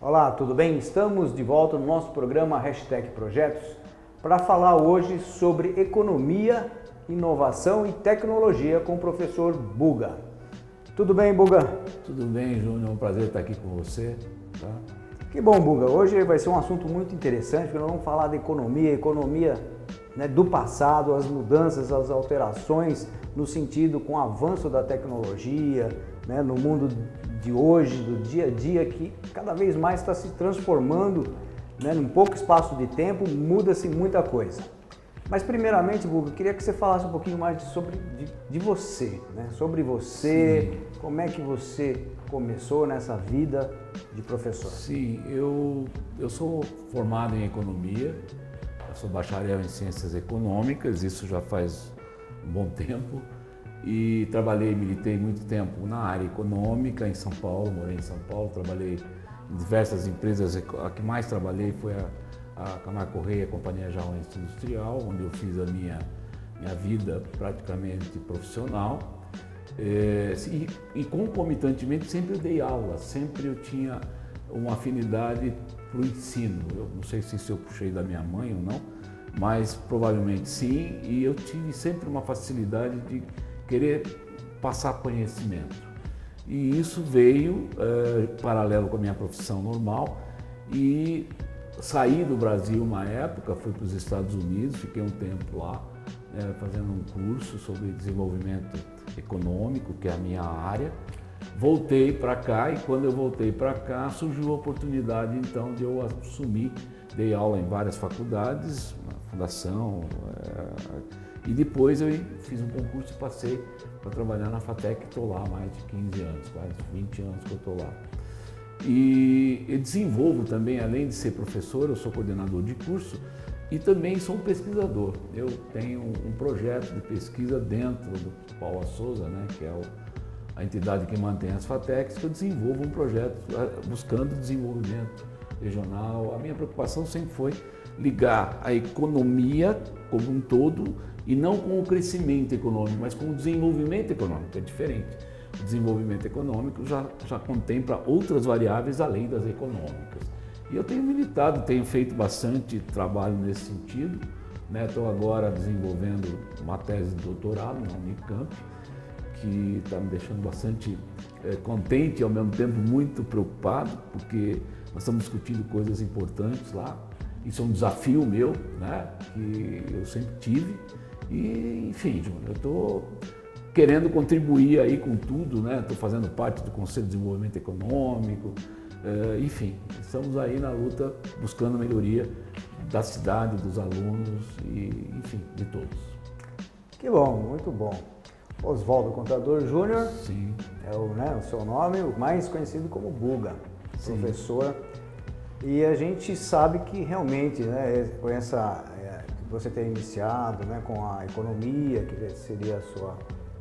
Olá, tudo bem? Estamos de volta no nosso programa Hashtag Projetos para falar hoje sobre economia, inovação e tecnologia com o professor Buga. Tudo bem, Buga? Tudo bem, Júnior, é um prazer estar aqui com você. Tá? Que bom, Buga. Hoje vai ser um assunto muito interessante, porque nós vamos falar da economia, né, do passado, as mudanças, as alterações no sentido com o avanço da tecnologia, né, no mundo de hoje, do dia a dia, que cada vez mais está se transformando, né, num pouco espaço de tempo, muda-se muita coisa. Mas primeiramente, Buga, eu queria que você falasse um pouquinho mais de você, né? Sobre você, sim. Como é que você começou nessa vida de professor? Sim, eu sou formado em economia, eu sou bacharel em ciências econômicas, isso já faz um bom tempo, e militei muito tempo na área econômica em São Paulo, morei em São Paulo, trabalhei em diversas empresas, a que mais trabalhei foi a Camargo Correia, a Companhia Jauense Industrial, onde eu fiz a minha vida praticamente profissional. E concomitantemente sempre eu dei aula, sempre eu tinha uma afinidade para o ensino. Eu não sei se isso eu puxei da minha mãe ou não, mas provavelmente sim, e eu tive sempre uma facilidade de querer passar conhecimento. E isso veio paralelo com a minha profissão normal, e saí do Brasil uma época, fui para os Estados Unidos, fiquei um tempo lá, fazendo um curso sobre desenvolvimento econômico, que é a minha área. Voltei para cá, e quando eu voltei para cá surgiu a oportunidade então de eu assumir, dei aula em várias faculdades, na fundação, e depois eu fiz um concurso e passei para trabalhar na FATEC, estou lá há mais de 15 anos, quase 20 anos que eu estou lá. E eu desenvolvo também, além de ser professor, eu sou coordenador de curso e também sou um pesquisador. Eu tenho um projeto de pesquisa dentro do Paula Souza, né, que é a entidade que mantém as FATECs, que eu desenvolvo um projeto buscando desenvolvimento regional. A minha preocupação sempre foi ligar a economia como um todo e não com o crescimento econômico, mas com o desenvolvimento econômico, que é diferente. O desenvolvimento econômico já contempla outras variáveis além das econômicas. E eu tenho militado, tenho feito bastante trabalho nesse sentido, né? Estou agora desenvolvendo uma tese de doutorado na Unicamp, que está me deixando bastante contente e ao mesmo tempo muito preocupado, porque nós estamos discutindo coisas importantes lá. Isso é um desafio meu, né? Que eu sempre tive. E, enfim, Júnior, eu estou querendo contribuir aí com tudo, né? Estou fazendo parte do Conselho de Desenvolvimento Econômico, enfim, estamos aí na luta buscando a melhoria da cidade, dos alunos e, enfim, de todos. Que bom, muito bom. Oswaldo Contador Júnior, sim, é o seu nome, o mais conhecido como Buga, sim, professor. E a gente sabe que realmente, né, com essa você ter iniciado, né, com a economia, que seria a sua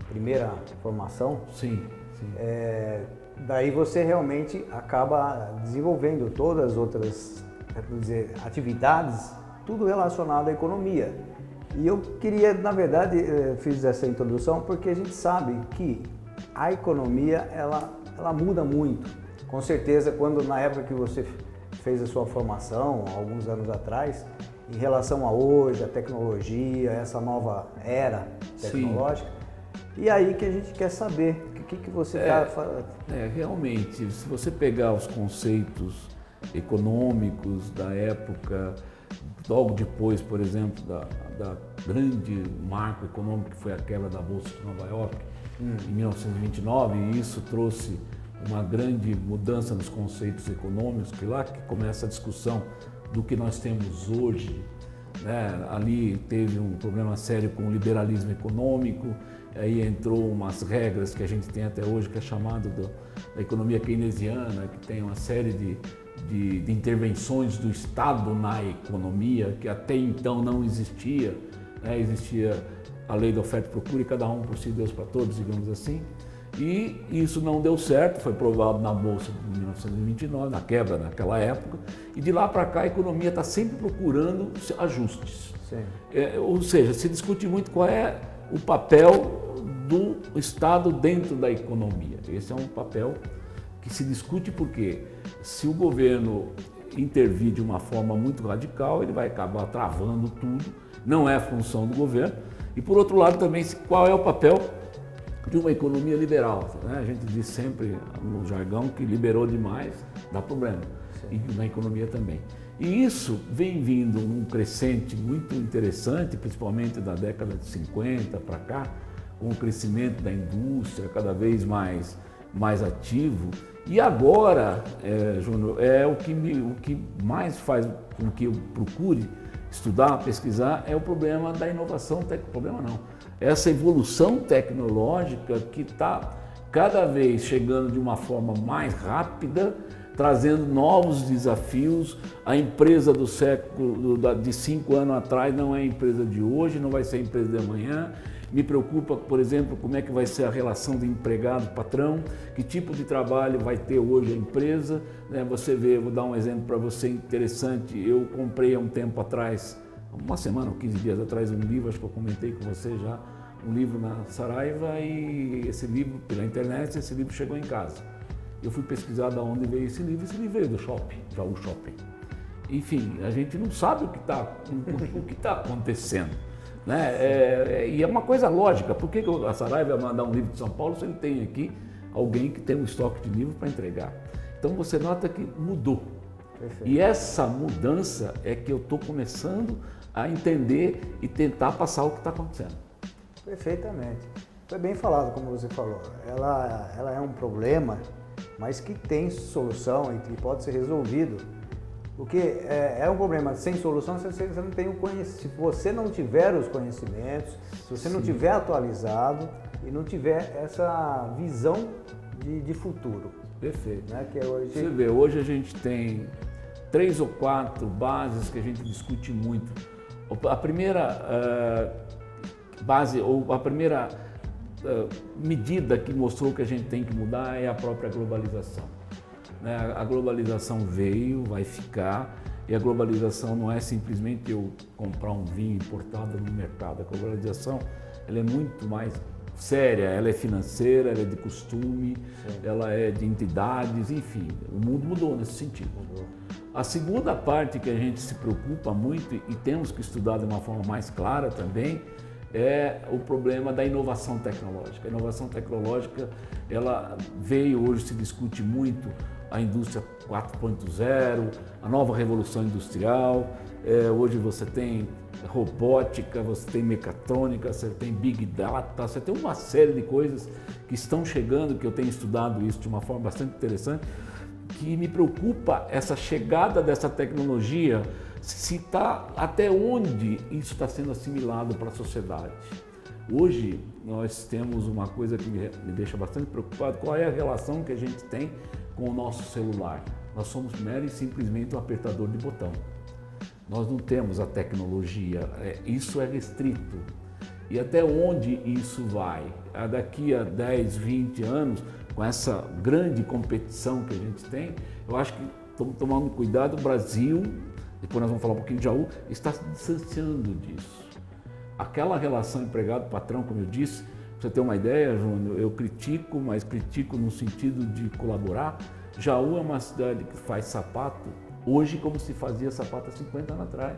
primeira formação, sim, sim. Daí você realmente acaba desenvolvendo todas as outras, vamos dizer, atividades, tudo relacionado à economia. E eu queria, na verdade, fiz essa introdução porque a gente sabe que a economia, ela muda muito. Com certeza, na época que você fez a sua formação, alguns anos atrás, em relação a hoje, a tecnologia, essa nova era tecnológica. Sim. E aí que a gente quer saber o que você está falando. Realmente, se você pegar os conceitos econômicos da época, logo depois, por exemplo, da grande marco econômico que foi a quebra da Bolsa de Nova York em 1929, e isso trouxe uma grande mudança nos conceitos econômicos, que lá que começa a discussão do que nós temos hoje, né? Ali teve um problema sério com o liberalismo econômico, aí entrou umas regras que a gente tem até hoje, que é chamado da economia keynesiana, que tem uma série de intervenções do Estado na economia, que até então não existia, né? Existia a lei da oferta e procura, e cada um por si, Deus para todos, digamos assim. E isso não deu certo, foi provado na Bolsa de 1929, na quebra naquela época, e de lá para cá a economia está sempre procurando ajustes. Ou seja, se discute muito qual é o papel do Estado dentro da economia. Esse é um papel que se discute porque se o governo intervir de uma forma muito radical, ele vai acabar travando tudo, não é a função do governo. E por outro lado também, qual é o papel de uma economia liberal, né? A gente diz sempre no jargão que liberou demais dá problema. Sim. E na economia também. E isso vem vindo num crescente muito interessante, principalmente da década de 50 para cá, com o crescimento da indústria cada vez mais ativo. E agora, Júnior, o que mais faz com que eu procure estudar, pesquisar, é o problema da inovação, problema não, essa evolução tecnológica que está cada vez chegando de uma forma mais rápida, trazendo novos desafios. A empresa do século de 5 anos atrás não é a empresa de hoje, não vai ser a empresa de amanhã. Me preocupa, por exemplo, como é que vai ser a relação do empregado-patrão, que tipo de trabalho vai ter hoje a empresa. Você vê, vou dar um exemplo para você interessante, eu comprei há um tempo atrás, uma semana ou 15 dias atrás, um livro, acho que eu comentei com você já, um livro na Saraiva, e esse livro, pela internet, esse livro chegou em casa. Eu fui pesquisar de onde veio esse livro veio do shopping, Jaú Shopping. Enfim, a gente não sabe o que está acontecendo. Né? E é uma coisa lógica, por que a Saraiva vai mandar um livro de São Paulo se ele tem aqui alguém que tem um estoque de livro para entregar? Então você nota que mudou. Perfeito. E essa mudança é que eu estou começando a entender e tentar passar o que está acontecendo. Perfeitamente. Foi bem falado, como você falou. Ela é um problema, mas que tem solução e que pode ser resolvido. Porque é um problema sem solução se você não tem se você não tiver os conhecimentos, se você não tiver atualizado e não tiver essa visão de futuro. Perfeito. Né? Que hoje... Você vê, hoje a gente tem 3 ou 4 bases que a gente discute muito. A primeira base, ou a primeira medida que mostrou que a gente tem que mudar é a própria globalização. A globalização veio, vai ficar, e a globalização não é simplesmente eu comprar um vinho importado no mercado. A globalização ela é muito mais séria, ela é financeira, ela é de costume, sim, ela é de entidades, enfim, o mundo mudou nesse sentido. Mudou. A segunda parte que a gente se preocupa muito e temos que estudar de uma forma mais clara também é o problema da inovação tecnológica. A inovação tecnológica, ela veio, hoje se discute muito a indústria 4.0, a nova revolução industrial. Hoje você tem robótica, você tem mecatrônica, você tem big data, você tem uma série de coisas que estão chegando, que eu tenho estudado isso de uma forma bastante interessante, que me preocupa essa chegada dessa tecnologia, se está até onde isso está sendo assimilado para a sociedade. Hoje nós temos uma coisa que me deixa bastante preocupado, qual é a relação que a gente tem com o nosso celular. Nós somos mero e simplesmente um apertador de botão. Nós não temos a tecnologia, isso é restrito. E até onde isso vai? Daqui a 10, 20 anos, com essa grande competição que a gente tem, eu acho que estamos tomando cuidado, o Brasil, depois nós vamos falar um pouquinho de Jaú, está se distanciando disso. Aquela relação empregado-patrão, como eu disse, pra você ter uma ideia, Júnior, eu critico, mas critico no sentido de colaborar. Jaú é uma cidade que faz sapato hoje como se fazia sapato há 50 anos atrás.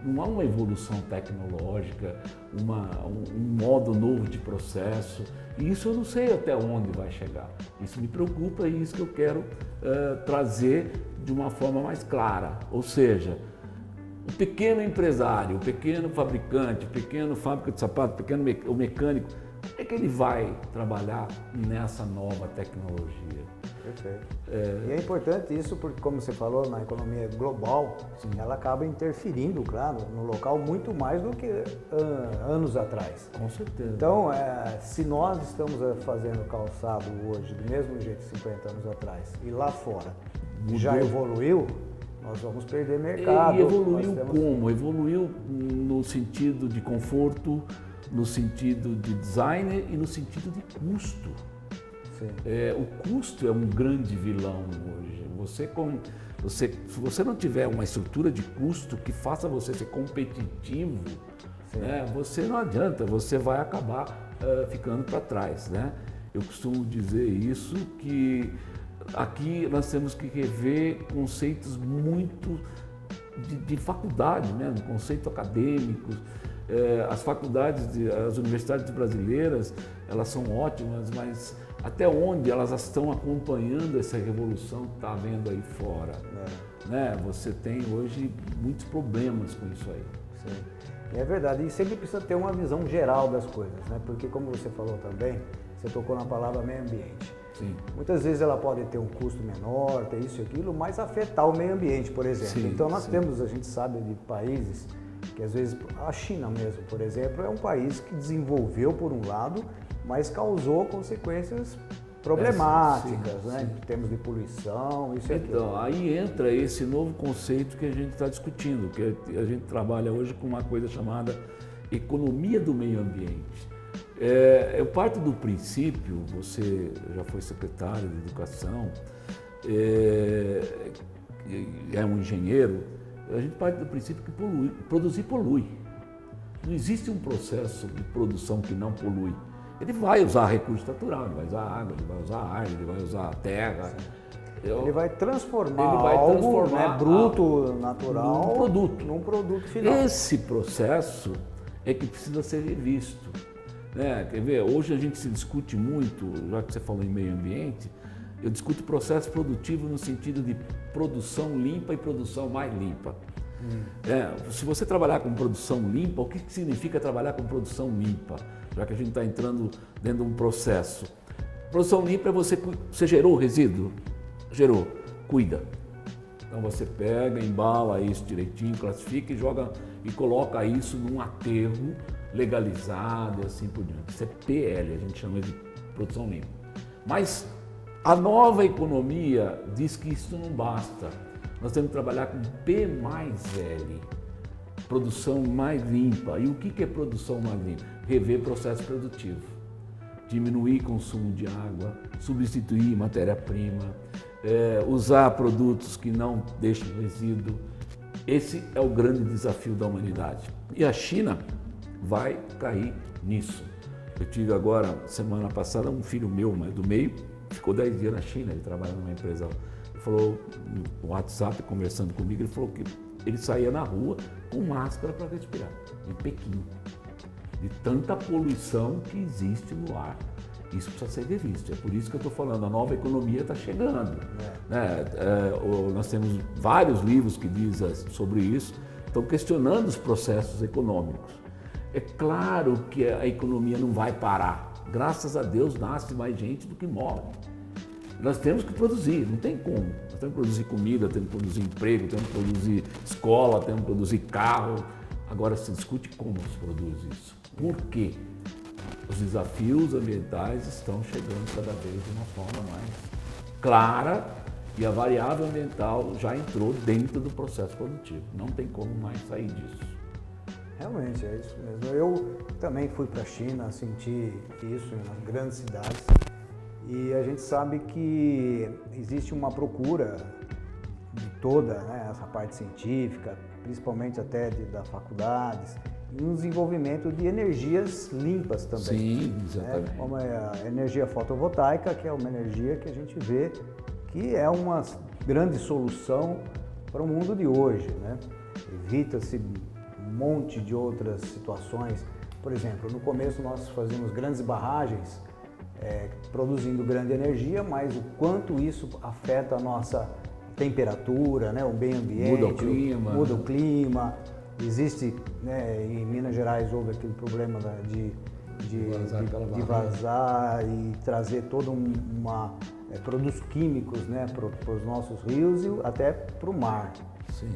Não há uma evolução tecnológica, um modo novo de processo. E isso eu não sei até onde vai chegar. Isso me preocupa e isso que eu quero trazer de uma forma mais clara. Ou seja, o pequeno empresário, o pequeno fabricante, o pequeno fábrica de sapato, o mecânico, como é que ele vai trabalhar nessa nova tecnologia? Perfeito. E é importante isso porque, como você falou, na economia global, sim, ela acaba interferindo, claro, no local muito mais do que anos atrás. Com certeza. Então, se nós estamos fazendo calçado hoje do mesmo jeito de 50 anos atrás e lá fora já evoluiu, nós vamos perder mercado. E evoluiu como? Evoluiu no sentido de conforto, no sentido de design e no sentido de custo. O custo é um grande vilão hoje. Se você não tiver uma estrutura de custo que faça você ser competitivo, né, você não adianta, você vai acabar ficando para trás. Né? Eu costumo dizer isso, que aqui nós temos que rever conceitos muito de faculdade, né? Conceitos acadêmicos. As faculdades, as universidades brasileiras, elas são ótimas, mas até onde elas estão acompanhando essa revolução que está havendo aí fora? Né? Você tem hoje muitos problemas com isso aí. Sim. É verdade, e sempre precisa ter uma visão geral das coisas, né? Porque como você falou também, você tocou na palavra meio ambiente. Sim. Muitas vezes ela pode ter um custo menor, ter isso e aquilo, mas afetar o meio ambiente, por exemplo. Sim, então nós sim. temos, a gente sabe de países que às vezes, a China mesmo, por exemplo, é um país que desenvolveu por um lado, mas causou consequências problemáticas, sim, né? sim. Em termos de poluição, isso e aquilo. Então, aí entra esse novo conceito que a gente está discutindo, que a gente trabalha hoje com uma coisa chamada economia do meio ambiente. Eu parto do princípio, você já foi secretário de Educação, é um engenheiro, a gente parte do princípio que produzir polui. Não existe um processo de produção que não polui. Ele vai usar recurso natural, ele vai usar água, ele vai usar ar, ele vai usar a terra. Ele vai transformar algo, né, bruto, natural, num produto final. Esse processo é que precisa ser revisto. Né? Quer ver? Hoje a gente se discute muito, já que você falou em meio ambiente, eu discuto processo produtivo no sentido de produção limpa e produção mais limpa. Se você trabalhar com produção limpa, o que significa trabalhar com produção limpa? Já que a gente está entrando dentro de um processo. Produção limpa é você gerou o resíduo? Gerou, cuida. Então você pega, embala isso direitinho, classifica e joga e coloca isso num aterro legalizado e assim por diante. Isso é PL, a gente chama de produção limpa. Mas a nova economia diz que isso não basta. Nós temos que trabalhar com P mais L, produção mais limpa. E o que é produção mais limpa? Rever processo produtivo, diminuir consumo de água, substituir matéria-prima, usar produtos que não deixam resíduo. Esse é o grande desafio da humanidade. E a China vai cair nisso. Eu tive agora, semana passada, um filho meu, mas do meio, ficou 10 dias na China, ele trabalha numa empresa. Ele falou no WhatsApp, conversando comigo, ele falou que ele saía na rua com máscara para respirar, em Pequim, de tanta poluição que existe no ar. Isso precisa ser revisto. É por isso que eu estou falando, a nova economia está chegando. Né? Nós temos vários livros que dizem sobre isso, estão questionando os processos econômicos. É claro que a economia não vai parar. Graças a Deus nasce mais gente do que morre. Nós temos que produzir, não tem como. Nós temos que produzir comida, temos que produzir emprego, temos que produzir escola, temos que produzir carro. Agora se discute como se produz isso. Por quê? Os desafios ambientais estão chegando cada vez de uma forma mais clara e a variável ambiental já entrou dentro do processo produtivo. Não tem como mais sair disso. Realmente, é isso mesmo. Eu também fui para a China, senti isso nas grandes cidades e a gente sabe que existe uma procura de toda, né, essa parte científica, principalmente até das faculdades, e um desenvolvimento de energias limpas também. Sim, exatamente. Né? Como é a energia fotovoltaica, que é uma energia que a gente vê que é uma grande solução para o mundo de hoje. Né? Evita-se um monte de outras situações. Por exemplo, no começo nós fazíamos grandes barragens, produzindo grande energia, mas o quanto isso afeta a nossa temperatura, né, o meio ambiente, muda o clima. Existe, né, em Minas Gerais houve aquele problema de vazar e trazer todo produtos químicos, né, para os nossos rios e até para o mar. Sim.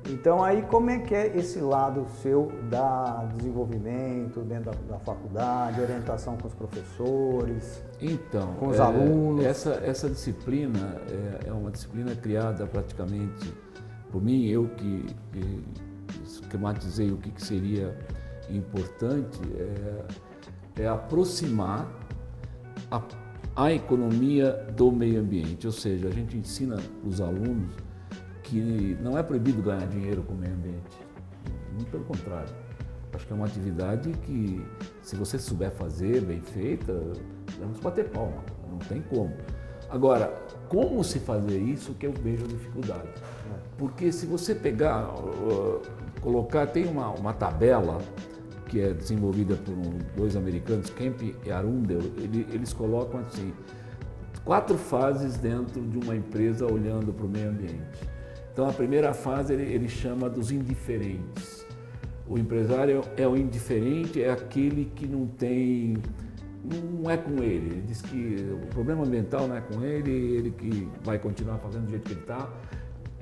Então aí como é que é esse lado seu da desenvolvimento dentro da faculdade, orientação com os professores, então, com os alunos? Essa disciplina é uma disciplina criada praticamente por mim, eu que esquematizei o que seria importante, é aproximar a economia do meio ambiente, ou seja, a gente ensina os alunos que não é proibido ganhar dinheiro com o meio ambiente, muito pelo contrário. Acho que é uma atividade que, se você souber fazer bem feita, vamos bater palma, não tem como. Agora, como se fazer isso que eu vejo a dificuldade. Porque se você pegar, colocar, tem uma tabela que é desenvolvida por dois americanos, Kemp e Arundel, eles colocam assim, 4 fases dentro de uma empresa olhando para o meio ambiente. Então a primeira fase ele chama dos indiferentes. O empresário é o indiferente, é aquele que não é com ele. Ele diz que o problema ambiental não é com ele que vai continuar fazendo do jeito que ele está.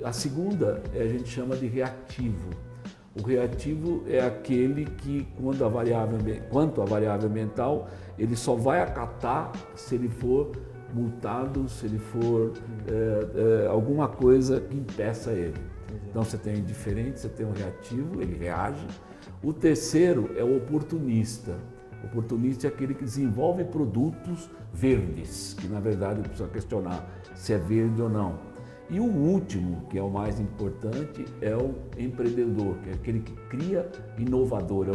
A segunda a gente chama de reativo. O reativo é aquele que, quanto à variável ambiental, ele só vai acatar se ele for multado, se ele for alguma coisa que impeça ele. Então você tem o indiferente, você tem o reativo, ele reage. O terceiro é o oportunista. O oportunista é aquele que desenvolve produtos verdes, que na verdade precisa questionar se é verde ou não. E o último, que é o mais importante, é o empreendedor, que é aquele que cria inovador,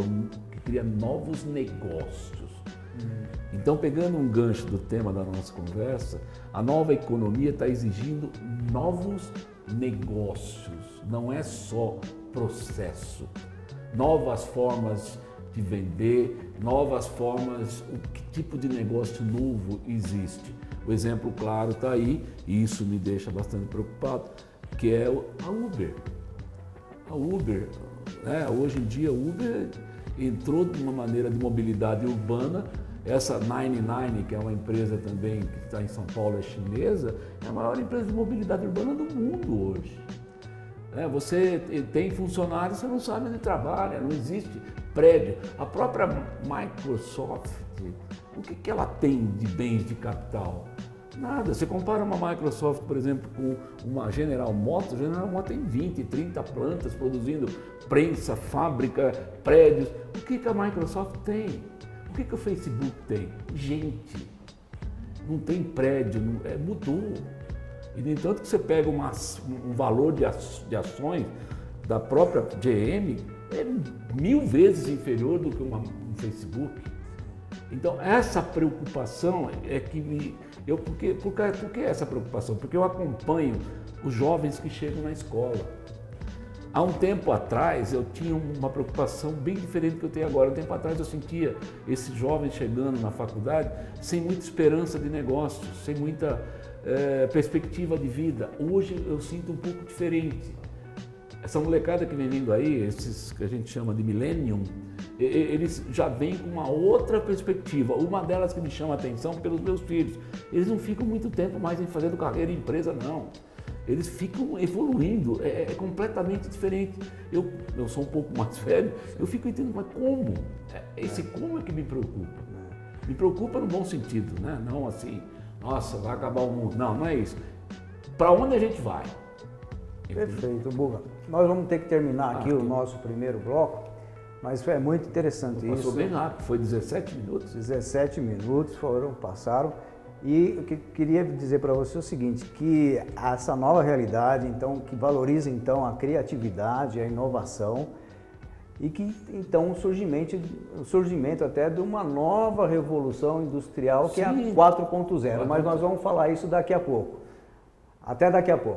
que cria novos negócios. Então, pegando um gancho do tema da nossa conversa, a nova economia está exigindo novos negócios, não é só processo. Novas formas de vender, novas formas, que tipo de negócio novo existe. O exemplo claro está aí, e isso me deixa bastante preocupado, que é a Uber. A Uber, né? Hoje em dia, a Uber entrou de uma maneira de mobilidade urbana. Essa 99, que é uma empresa também que está em São Paulo, é chinesa, é a maior empresa de mobilidade urbana do mundo hoje. Você tem funcionários, você não sabe onde trabalha, não existe prédio. A própria Microsoft, o que ela tem de bens de capital? Nada. Você compara uma Microsoft, por exemplo, com uma General Motors. A General Motors tem 20, 30 plantas produzindo prensa, fábrica, prédios. O que a Microsoft tem? O que o Facebook tem? Gente. Não tem prédio, mudou. E, no entanto, que você pega um valor de ações da própria GM, é 1000 vezes inferior do que um Facebook. Então, essa preocupação é que por que essa preocupação? Porque eu acompanho os jovens que chegam na escola. Há um tempo atrás, eu tinha uma preocupação bem diferente do que eu tenho agora. Um tempo atrás, eu sentia esses jovens chegando na faculdade sem muita esperança de negócios, sem muita perspectiva de vida. Hoje, eu sinto um pouco diferente. Essa molecada que vem vindo aí, esses que a gente chama de millennium, eles já vêm com uma outra perspectiva. Uma delas que me chama a atenção pelos meus filhos. Eles não ficam muito tempo mais em fazendo carreira em empresa, não. Eles ficam evoluindo, é completamente diferente. Eu sou um pouco mais velho, eu fico entendendo, mas como? Esse como é que me preocupa. Me preocupa no bom sentido, né? Não assim, nossa, vai acabar o mundo. Não, não é isso. Para onde a gente vai? Perfeito, Buga. Nós vamos ter que terminar aqui o nosso primeiro bloco, mas é muito interessante isso. Passou bem rápido, foi 17 minutos. 17 minutos passaram. E o que eu queria dizer para você é o seguinte, que essa nova realidade, então, que valoriza então a criatividade, a inovação, e que então o surgimento até de uma nova revolução industrial, que é a 4.0, mas nós vamos falar isso daqui a pouco. Até daqui a pouco.